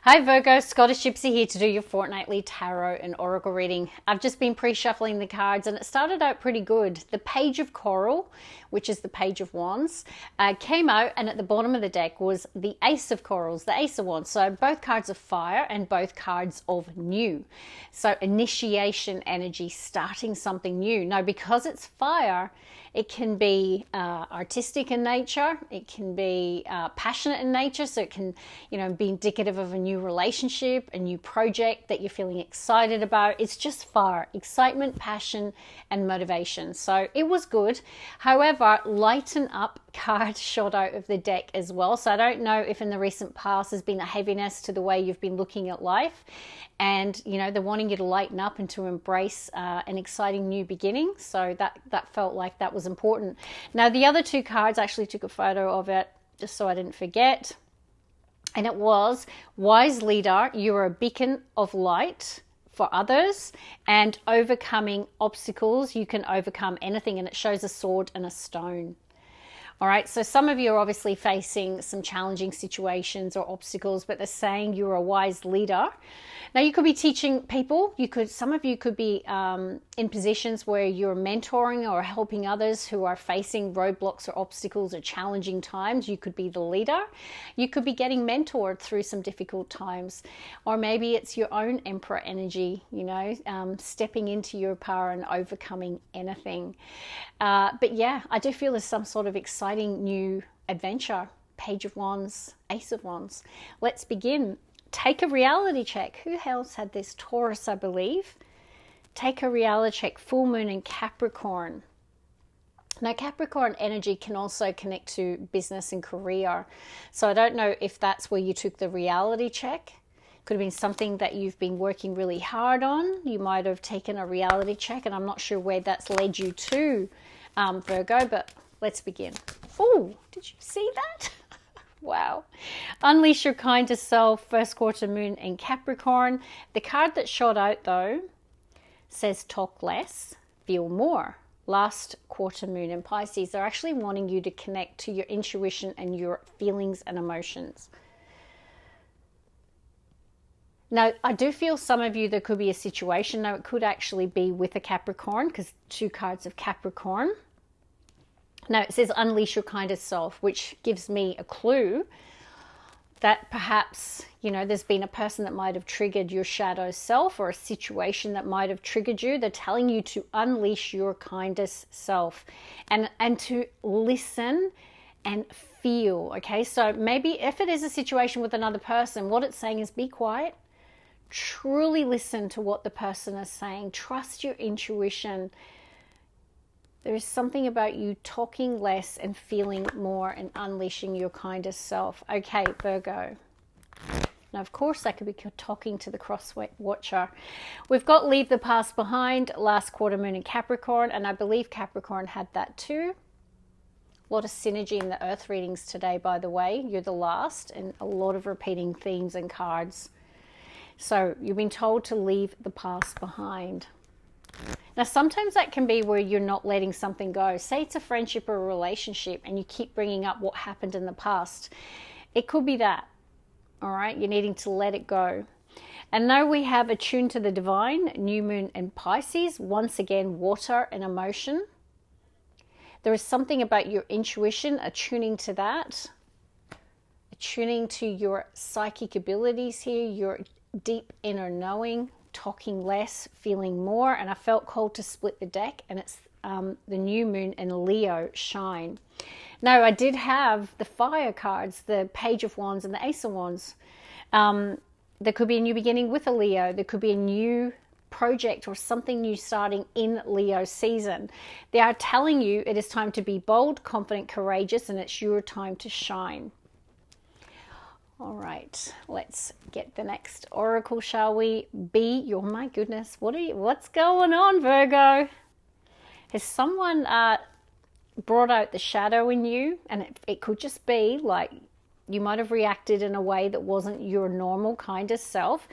Hi Virgo, Scottish Gypsy here to do your fortnightly tarot and oracle reading. I've just been pre-shuffling the cards and it started out pretty good. The Page of Coral, which is the Page of Wands, came out, and at the bottom of the deck was the Ace of Corals, the Ace of Wands. So both cards of fire and both cards of new. So initiation energy, starting something new. Now, because it's fire, it can be artistic in nature. It can be passionate in nature. So it can, be indicative of a new relationship, a new project that you're feeling excited about. It's just fire, excitement, passion, and motivation. So it was good. However, lighten up card shot out of the deck as well. So I don't know if in the recent past there's been a heaviness to the way you've been looking at life, and they're wanting you to lighten up and to embrace an exciting new beginning. So that felt like that was important. Now the other two cards, I actually took a photo of it just so I didn't forget, and it was Wise Leader. You're a beacon of light for others, and overcoming obstacles. You can overcome anything, and it shows a sword and a stone. All right, so some of you are obviously facing some challenging situations or obstacles, but they're saying you're a wise leader. Now, you could be teaching people. Some of you could be in positions where you're mentoring or helping others who are facing roadblocks or obstacles or challenging times. You could be the leader. You could be getting mentored through some difficult times. Or maybe it's your own Emperor energy, stepping into your power and overcoming anything. But yeah, I do feel there's some sort of exciting new adventure. Page of Wands, Ace of Wands. Let's begin. Take a reality check. Who else had this? Taurus, I believe. Take a reality check. Full moon in Capricorn. Now, Capricorn energy can also connect to business and career. So I don't know if that's where you took the reality check. Could have been something that you've been working really hard on. You might have taken a reality check, and I'm not sure where that's led you to, Virgo, but let's begin. Oh, did you see that? Wow. Unleash your kindest self, first quarter moon in Capricorn. The card that shot out, though, says talk less, feel more. Last quarter moon in Pisces. They're actually wanting you to connect to your intuition and your feelings and emotions. Now, I do feel some of you, there could be a situation. Now, it could actually be with a Capricorn, because two cards of Capricorn. Now, it says unleash your kindest self, which gives me a clue that perhaps, there's been a person that might have triggered your shadow self, or a situation that might have triggered you. They're telling you to unleash your kindest self and to listen and feel, okay? So maybe if it is a situation with another person, what it's saying is be quiet. Truly listen to what the person is saying. Trust your intuition. There is something about you talking less and feeling more and unleashing your kindest self. Okay, Virgo. Now, of course, that could be talking to the cross watcher. We've got leave the past behind, last quarter moon in Capricorn, and I believe Capricorn had that too. A lot of synergy in the earth readings today, by the way. You're the last, and a lot of repeating themes and cards. So you've been told to leave the past behind. Now, sometimes that can be where you're not letting something go. Say it's a friendship or a relationship and you keep bringing up what happened in the past. It could be that, all right? You're needing to let it go. And now we have attuned to the divine, new moon in Pisces. Once again, water and emotion. There is something about your intuition, attuning to that. Attuning to your psychic abilities here, your deep inner knowing. Talking less, feeling more, and I felt called to split the deck, and it's the new moon in Leo, shine. Now, I did have the fire cards, the Page of Wands and the Ace of Wands. There could be a new beginning with a Leo. There could be a new project or something new starting in Leo season. They are telling you it is time to be bold, confident, courageous, and it's your time to shine. All right, let's get the next oracle, shall we? My goodness, what's going on, Virgo? Has someone brought out the shadow in you? And it could just be like you might have reacted in a way that wasn't your normal kindest self.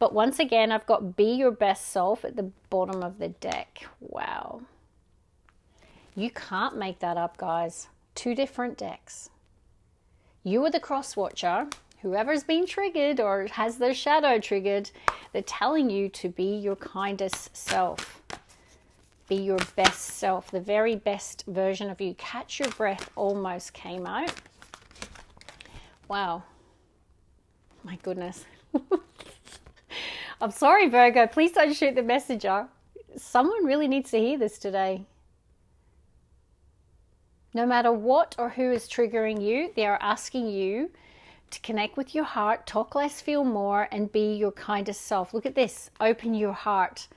But once again, I've got be your best self at the bottom of the deck. Wow. You can't make that up, guys. Two different decks. You are the cross watcher whoever's been triggered or has their shadow triggered, they're telling you to be your kindest self. Be your best self, the very best version of you. Catch your breath almost came out. Wow. My goodness. I'm sorry, Virgo. Please don't shoot the messenger. Someone really needs to hear this today. No matter what or who is triggering you, they are asking you to connect with your heart, talk less, feel more, and be your kindest self. Look at this. Open your heart.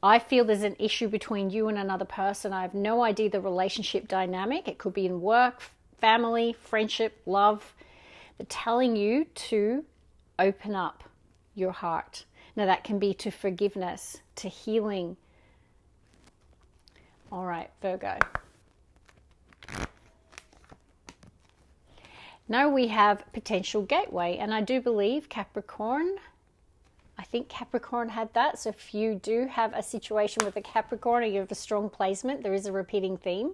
I feel there's an issue between you and another person. I have no idea the relationship dynamic. It could be in work, family, friendship, love. They're telling you to open up your heart. Now that can be to forgiveness, to healing. All right, Virgo. Now we have potential gateway, and I do believe Capricorn, I think Capricorn had that. So if you do have a situation with a Capricorn or you have a strong placement, there is a repeating theme.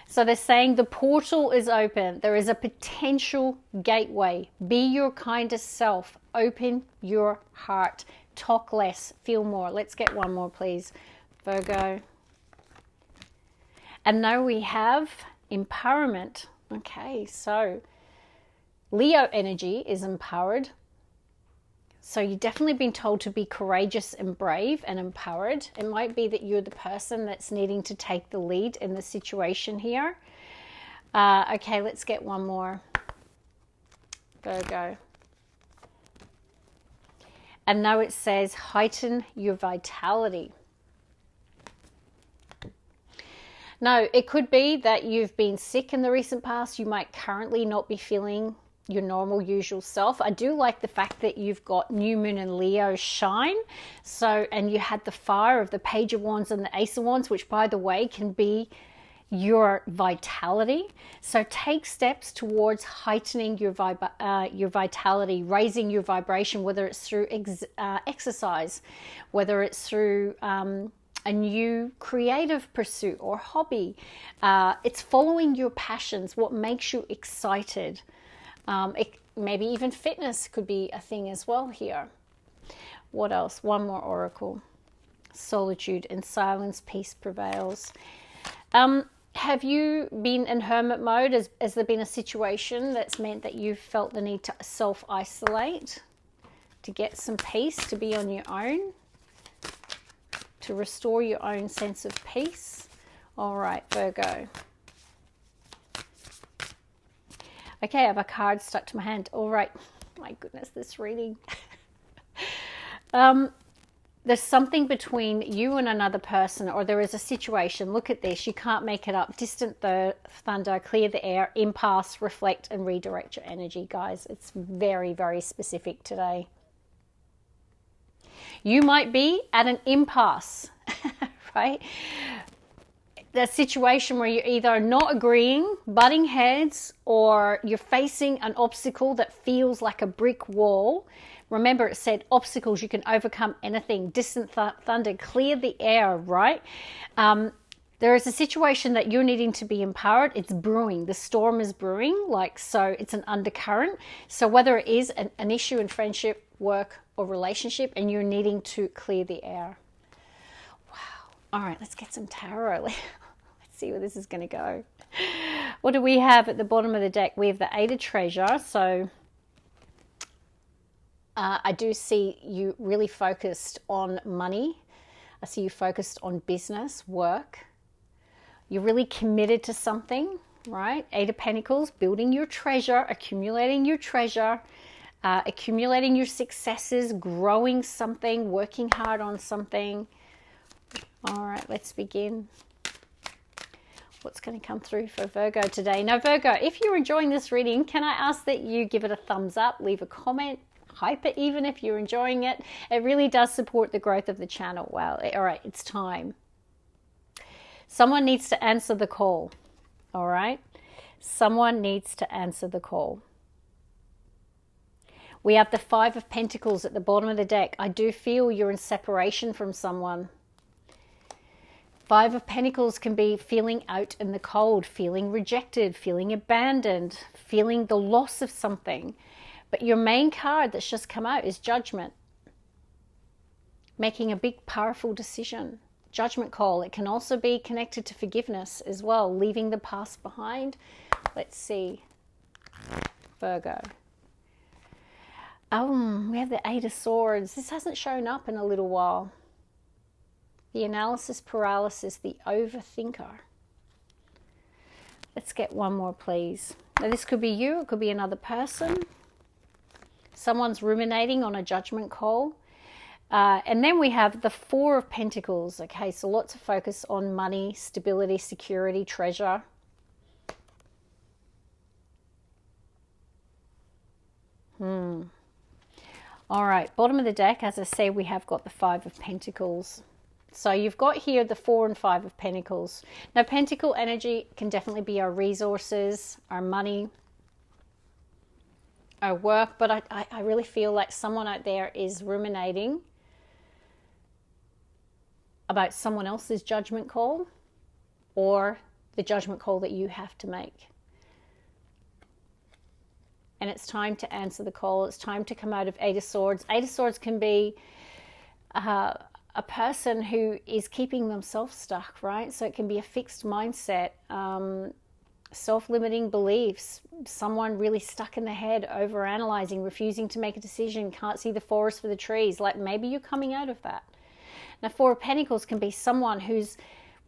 So they're saying the portal is open. There is a potential gateway. Be your kindest self. Open your heart. Talk less, feel more. Let's get one more, please, Virgo. And now we have empowerment. Okay, so Leo energy is empowered. So you've definitely been told to be courageous and brave and empowered. It might be that you're the person that's needing to take the lead in the situation here. Okay, let's get one more. Virgo. And now it says heighten your vitality. Now, it could be that you've been sick in the recent past. You might currently not be feeling your normal usual self. I do like the fact that you've got new moon and Leo shine. So, and you had the fire of the Page of Wands and the Ace of Wands, which by the way can be your vitality. So take steps towards heightening your vitality, raising your vibration, whether it's through exercise, whether it's through a new creative pursuit or hobby. It's following your passions, what makes you excited. Maybe even fitness could be a thing as well here. What else? One more oracle. Solitude and silence, peace prevails. Have you been in hermit mode? Has there been a situation that's meant that you felt the need to self-isolate, to get some peace, to be on your own, to restore your own sense of peace? All right, Virgo. Okay, I have a card stuck to my hand. All right. My goodness, this reading. There's something between you and another person, or there is a situation. Look at this. You can't make it up. Distant thunder, clear the air, impasse, reflect, and redirect your energy, guys. It's very, very specific today. You might be at an impasse, right? The situation where you're either not agreeing, butting heads, or you're facing an obstacle that feels like a brick wall. Remember, it said obstacles, you can overcome anything. Distant thunder, clear the air, right? There is a situation that you're needing to be empowered. It's brewing. The storm is brewing, so it's an undercurrent. So whether it is an issue in friendship, work, or relationship, and you're needing to clear the air. Wow. All right, let's get some tarot. See where this is going to go. What do we have at the bottom of the deck? We have the Eight of Treasure. So I do see you really focused on money. I see you focused on business, work. You're really committed to something, right? Eight of Pentacles, building your treasure, accumulating your treasure, accumulating your successes, growing something, working hard on something. All right, let's begin. What's going to come through for Virgo today? Now, Virgo, if you're enjoying this reading, can I ask that you give it a thumbs up, leave a comment, hype it even if you're enjoying it. It really does support the growth of the channel. Well, all right, it's time. Someone needs to answer the call. All right? Someone needs to answer the call. We have the Five of Pentacles at the bottom of the deck. I do feel you're in separation from someone. Five of Pentacles can be feeling out in the cold, feeling rejected, feeling abandoned, feeling the loss of something. But your main card that's just come out is Judgment. Making a big, powerful decision. Judgment call. It can also be connected to forgiveness as well. Leaving the past behind. Let's see. Virgo. We have the Eight of Swords. This hasn't shown up in a little while. The analysis paralysis, the overthinker. Let's get one more, please. Now, this could be you. It could be another person. Someone's ruminating on a judgment call. And then we have the Four of Pentacles. Okay, so lots of focus on money, stability, security, treasure. All right, bottom of the deck, as I say, we have got the Five of Pentacles. So you've got here the Four and Five of Pentacles. Now, Pentacle energy can definitely be our resources, our money, our work. But I really feel like someone out there is ruminating about someone else's judgment call or the judgment call that you have to make. And it's time to answer the call. It's time to come out of Eight of Swords. Eight of Swords can be a person who is keeping themselves stuck, right? So it can be a fixed mindset, self-limiting beliefs, someone really stuck in the head, overanalyzing, refusing to make a decision, can't see the forest for the trees. Like maybe you're coming out of that. Now, Four of Pentacles can be someone who's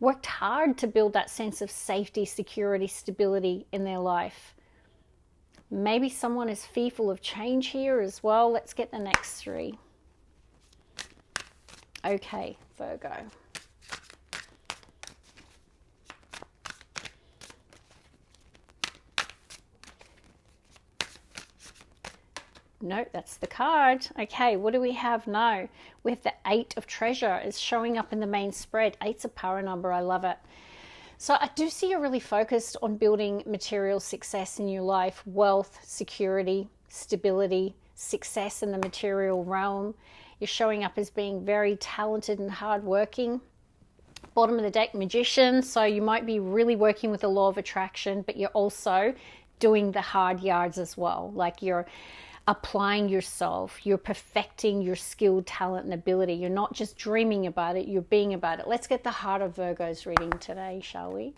worked hard to build that sense of safety, security, stability in their life. Maybe someone is fearful of change here as well. Let's get the next three. Okay, Virgo. No, that's the card. Okay, what do we have now? We have the Eight of Treasure. It's showing up in the main spread. Eight's a power number. I love it. So I do see you're really focused on building material success in your life, wealth, security, stability, success in the material realm. You're showing up as being very talented and hardworking. Bottom of the deck, Magician. So you might be really working with the law of attraction, but you're also doing the hard yards as well. Like you're applying yourself, you're perfecting your skill, talent, and ability. You're not just dreaming about it, you're being about it. Let's get the heart of Virgo's reading today, shall we?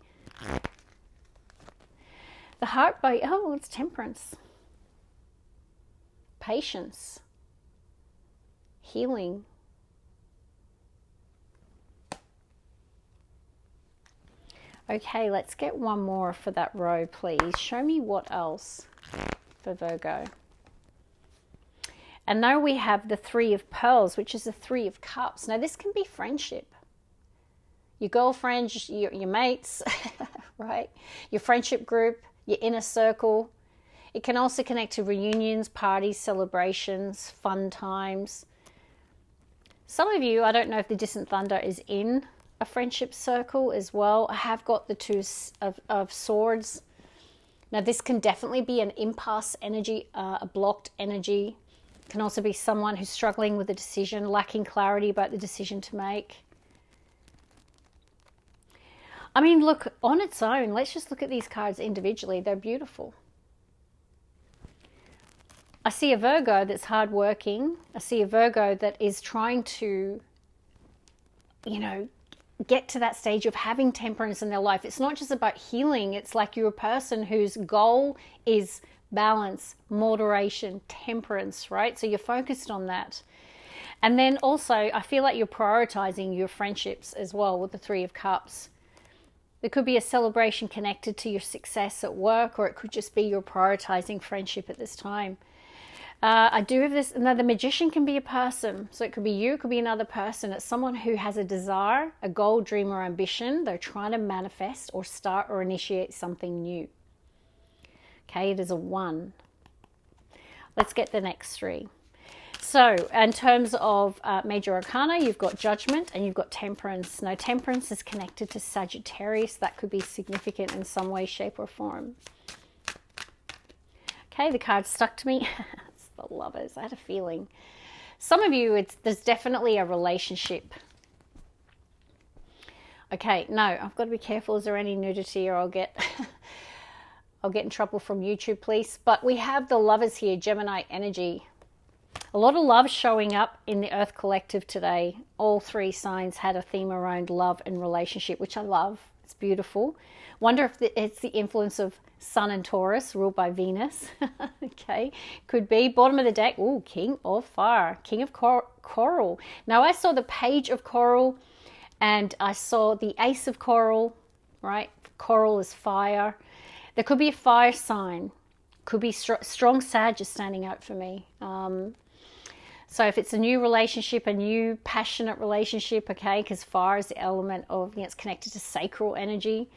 The heart by, oh, it's Temperance. Patience. Healing. Okay, let's get one more for that row, please. Show me what else for Virgo. And now we have the Three of Pearls, which is the Three of Cups. Now, this can be friendship. Your girlfriends, your mates, right? Your friendship group, your inner circle. It can also connect to reunions, parties, celebrations, fun times. Some of you, I don't know if the Distant Thunder is in a friendship circle as well. I have got the Two of Swords. Now, this can definitely be an impasse energy, a blocked energy. It can also be someone who's struggling with a decision, lacking clarity about the decision to make. I mean, look, on its own, let's just look at these cards individually. They're beautiful. I see a Virgo that's hardworking. I see a Virgo that is trying to, you know, get to that stage of having temperance in their life. It's not just about healing. It's like you're a person whose goal is balance, moderation, temperance, right? So you're focused on that. And then also, I feel like you're prioritizing your friendships as well with the Three of Cups. There could be a celebration connected to your success at work, or it could just be you're prioritizing friendship at this time. I do have this. Now, the Magician can be a person. So it could be you, it could be another person. It's someone who has a desire, a goal, dream, or ambition. They're trying to manifest or start or initiate something new. Okay, it is a 1. Let's get the next 3. So, in terms of major arcana, you've got Judgment and you've got Temperance. Now, Temperance is connected to Sagittarius. That could be significant in some way, shape, or form. Okay, the card stuck to me. It's the Lovers. I had a feeling. Some of you, there's definitely a relationship. Okay, no, I've got to be careful. Is there any nudity or I'll get... I'll get in trouble from YouTube, please. But we have the Lovers here, Gemini energy. A lot of love showing up in the Earth Collective today. All three signs had a theme around love and relationship, which I love. It's beautiful. Wonder if it's the influence of Sun and Taurus, ruled by Venus. Okay, could be. Bottom of the deck, oh, King of Fire, King of Coral. Now, I saw the Page of Coral, and I saw the Ace of Coral, right? Coral is fire. There could be a fire sign. Could be strong Sag is standing out for me. So if it's a new relationship, a new passionate relationship, okay, because fire is the element of, it's connected to sacral energy.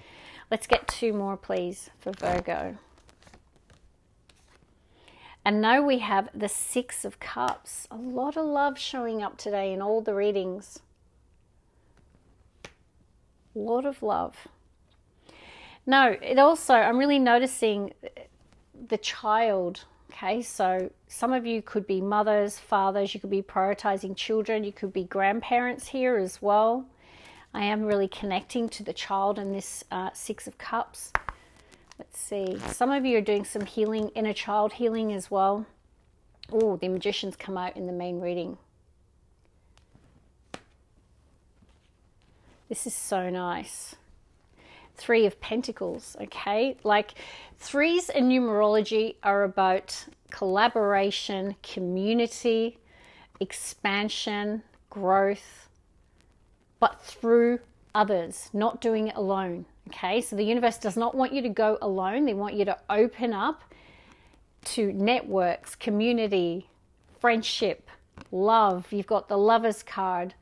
Let's get two more, please, for Virgo. And now we have the Six of Cups. A lot of love showing up today in all the readings. A lot of love. No, it also, I'm really noticing the child. Okay, so some of you could be mothers, fathers, you could be prioritizing children, you could be grandparents here as well. I am really connecting to the child in this Six of Cups. Let's see. Some of you are doing some healing, inner child healing as well. Oh, the Magician's come out in the main reading. This is so nice. Three of Pentacles, okay? Like, threes in numerology are about collaboration, community, expansion, growth, but through others, not doing it alone, okay? So the universe does not want you to go alone. They want you to open up to networks, community, friendship, love. You've got the Lovers card.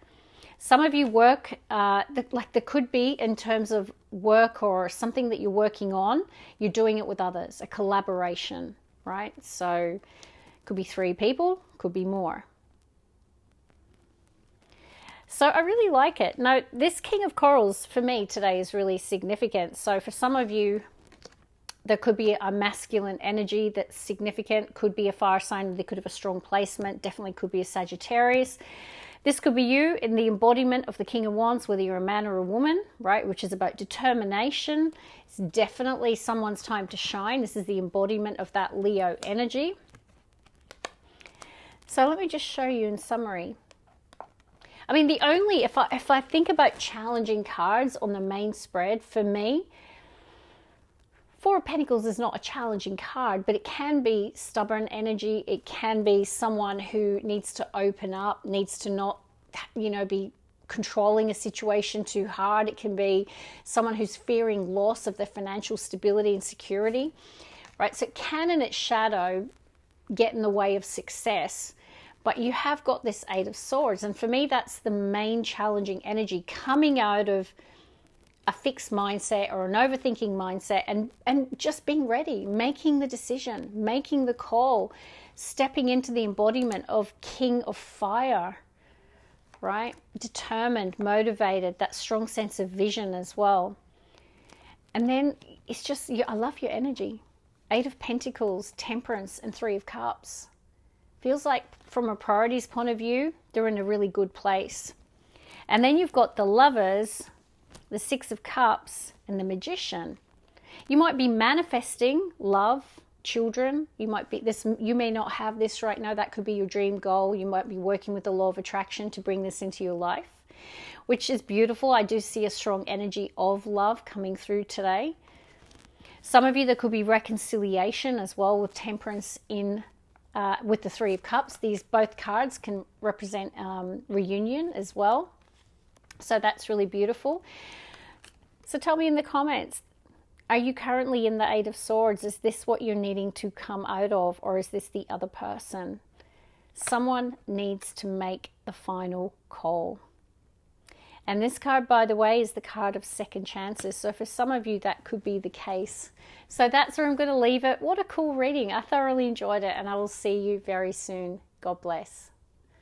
Some of you work, like there could be in terms of work or something that you're working on, you're doing it with others, a collaboration, right? So could be three people, could be more. So I really like it. Now, this King of Corals for me today is really significant. So for some of you, there could be a masculine energy that's significant, could be a fire sign, they could have a strong placement, definitely could be a Sagittarius. This could be you in the embodiment of the King of Wands, whether you're a man or a woman, right? Which is about determination. It's definitely someone's time to shine. This is the embodiment of that Leo energy. So let me just show you in summary. I mean, the only, if I think about challenging cards on the main spread, for me, Four of Pentacles is not a challenging card, but it can be stubborn energy. It can be someone who needs to open up, needs to not, be controlling a situation too hard. It can be someone who's fearing loss of their financial stability and security, right? So it can, in its shadow, get in the way of success. But you have got this Eight of Swords. And for me, that's the main challenging energy coming out of a fixed mindset or an overthinking mindset, and just being ready, making the decision, making the call, stepping into the embodiment of King of Fire, right? Determined, motivated, that strong sense of vision as well. And then it's just, I love your energy. Eight of Pentacles, Temperance, and Three of Cups. Feels like from a priorities point of view, they're in a really good place. And then you've got the Lovers, the Six of Cups, and the Magician. You might be manifesting love, children. You may not have this right now. That could be your dream goal. You might be working with the law of attraction to bring this into your life, which is beautiful. I do see a strong energy of love coming through today. Some of you, there could be reconciliation as well with Temperance with the Three of Cups. These both cards can represent reunion as well. So that's really beautiful. So tell me in the comments, are you currently in the Eight of Swords? Is this what you're needing to come out of, or is this the other person? Someone needs to make the final call. And this card, by the way, is the card of second chances. So for some of you, that could be the case. So that's where I'm going to leave it. What a cool reading. I thoroughly enjoyed it, and I will see you very soon. God bless.